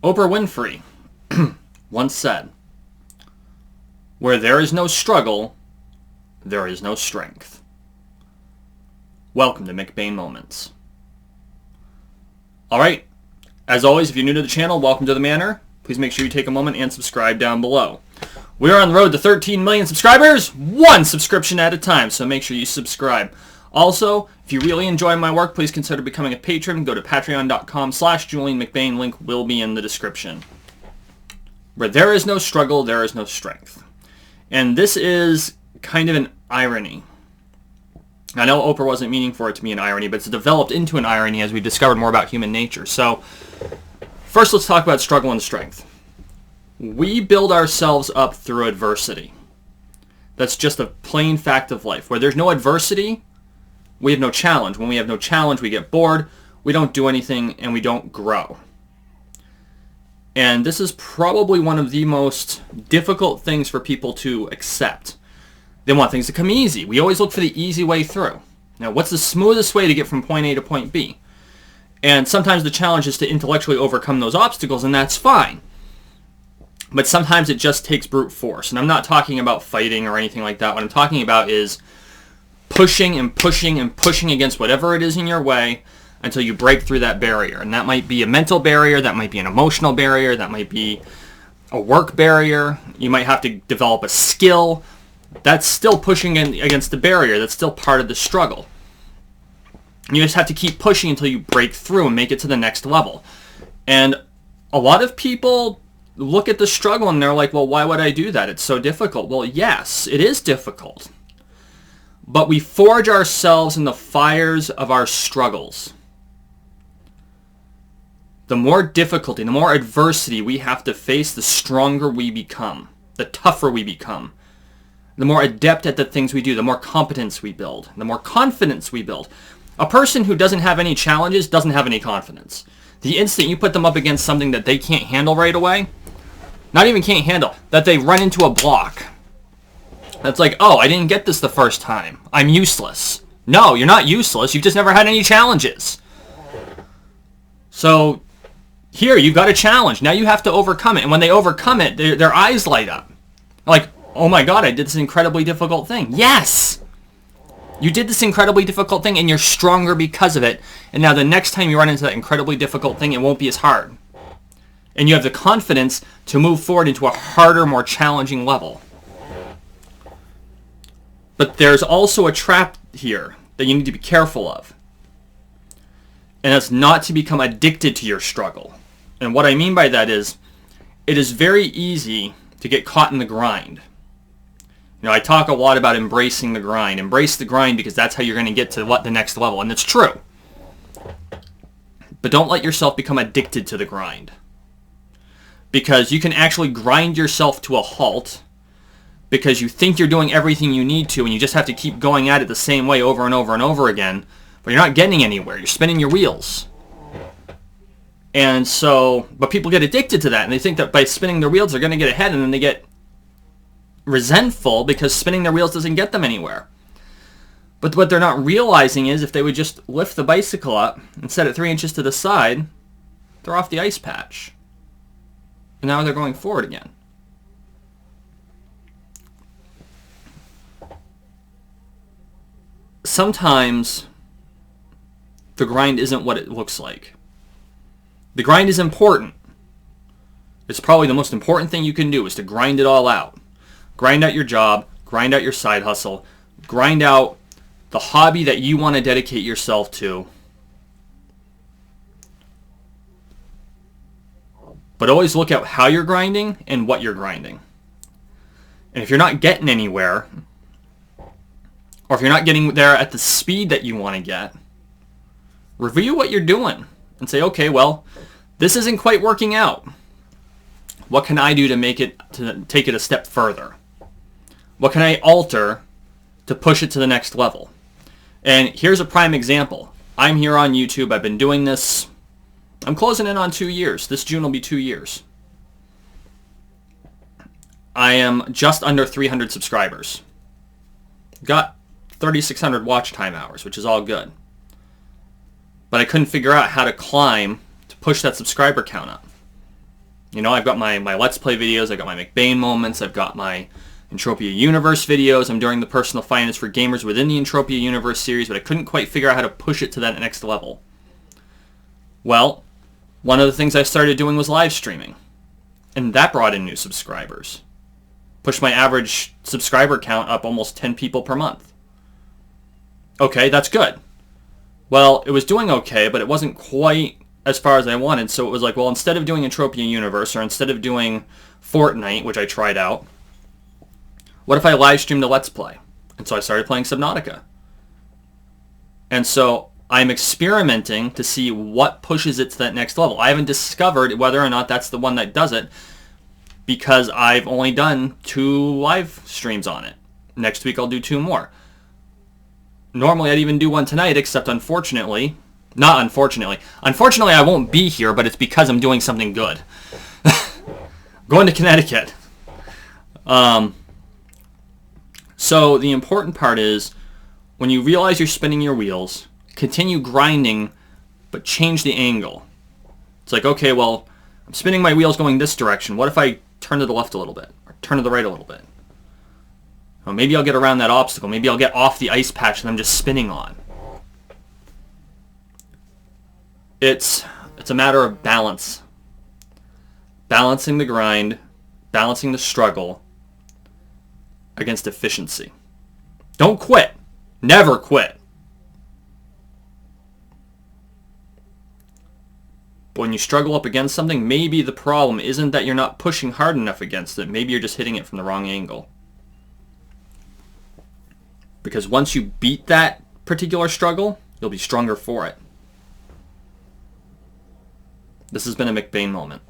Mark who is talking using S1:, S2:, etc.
S1: Oprah Winfrey once said, "Where there is no struggle, there is no strength." Welcome to McBain Moments. Alright, as always, if you're new to the channel, welcome to the manor. Please make sure you take a moment and subscribe down below. We are on the road to 13 million subscribers, one subscription at a time, so make sure you subscribe. Also, if you really enjoy my work, please consider becoming a patron. Go to patreon.com/JulianMcBain. Link will be in the description. Where there is no struggle, there is no strength. And this is kind of an irony. I know Oprah wasn't meaning for it to be an irony, but it's developed into an irony as we've discovered more about human nature. So, first let's talk about struggle and strength. We build ourselves up through adversity. That's just a plain fact of life. Where there's no adversity, we have no challenge. When we have no challenge, we get bored, we don't do anything, and we don't grow. And this is probably one of the most difficult things for people to accept. They want things to come easy. We always look for the easy way through. Now, what's the smoothest way to get from point A to point B? And sometimes the challenge is to intellectually overcome those obstacles, and that's fine. But sometimes it just takes brute force. And I'm not talking about fighting or anything like that. What I'm talking about is pushing and pushing and pushing against whatever it is in your way until you break through that barrier. And that might be a mental barrier, that might be an emotional barrier, that might be a work barrier. You might have to develop a skill. That's still pushing against the barrier. That's still part of the struggle. You just have to keep pushing until you break through and make it to the next level. And a lot of people look at the struggle and they're like, well, why would I do that? It's so difficult. Well, yes, it is difficult. But we forge ourselves in the fires of our struggles. The more difficulty, the more adversity we have to face, the stronger we become, the tougher we become, the more adept at the things we do, the more competence we build, the more confidence we build. A person who doesn't have any challenges doesn't have any confidence. The instant you put them up against something that they can't handle right away, not even can't handle, that they run into a block. That's like, oh, I didn't get this the first time. I'm useless. No, you're not useless. You've just never had any challenges. So, here, you got a challenge. Now you have to overcome it. And when they overcome it, their eyes light up. Like, oh my god, I did this incredibly difficult thing. Yes! You did this incredibly difficult thing, and you're stronger because of it. And now the next time you run into that incredibly difficult thing, it won't be as hard. And you have the confidence to move forward into a harder, more challenging level. But there's also a trap here that you need to be careful of. And that's not to become addicted to your struggle. And what I mean by that is, it is very easy to get caught in the grind. You know, I talk a lot about embracing the grind. Embrace the grind because that's how you're going to get to the next level. And it's true. But don't let yourself become addicted to the grind. Because you can actually grind yourself to a halt because you think you're doing everything you need to and you just have to keep going at it the same way over and over and over again, but you're not getting anywhere. You're spinning your wheels. And so, but people get addicted to that and they think that by spinning their wheels they're going to get ahead, and then they get resentful because spinning their wheels doesn't get them anywhere. But what they're not realizing is if they would just lift the bicycle up and set it 3 inches to the side, they're off the ice patch. And now they're going forward again. Sometimes the grind isn't what it looks like. The grind is important. It's probably the most important thing you can do is to grind it all out. Grind out your job, grind out your side hustle, grind out the hobby that you want to dedicate yourself to. But always look at how you're grinding and what you're grinding. And if you're not getting anywhere, or if you're not getting there at the speed that you want to get, review what you're doing and say, okay, well, this isn't quite working out. What can I do to take it a step further? What can I alter to push it to the next level? And here's a prime example. I'm here on YouTube. I've been doing this. I'm closing in on 2 years. This June will be 2 years. I am just under 300 subscribers. Got 3,600 watch time hours, which is all good. But I couldn't figure out how to climb to push that subscriber count up. You know, I've got my Let's Play videos, I've got my McBain moments, I've got my Entropia Universe videos, I'm doing the personal finance for gamers within the Entropia Universe series, but I couldn't quite figure out how to push it to that next level. Well, one of the things I started doing was live streaming, and that brought in new subscribers. Pushed my average subscriber count up almost 10 people per month. Okay, that's good. Well, it was doing okay, but it wasn't quite as far as I wanted, so it was like, well, instead of doing Entropia Universe, or instead of doing Fortnite, which I tried out, what if I live streamed a Let's Play? And so I started playing Subnautica. And so I'm experimenting to see what pushes it to that next level. I haven't discovered whether or not that's the one that does it, because I've only done 2 live streams on it. Next week I'll do 2 more. Normally I'd even do one tonight, except unfortunately I won't be here, but it's because I'm doing something good. Going to Connecticut. So the important part is, when you realize you're spinning your wheels, continue grinding, but change the angle. It's like, okay, well, I'm spinning my wheels going this direction. What if I turn to the left a little bit, or turn to the right a little bit? Well, maybe I'll get around that obstacle. Maybe I'll get off the ice patch that I'm just spinning on. It's a matter of balance. Balancing the grind, balancing the struggle against efficiency. Don't quit. Never quit. But when you struggle up against something, maybe the problem isn't that you're not pushing hard enough against it. Maybe you're just hitting it from the wrong angle. Because once you beat that particular struggle, you'll be stronger for it. This has been a McBain moment.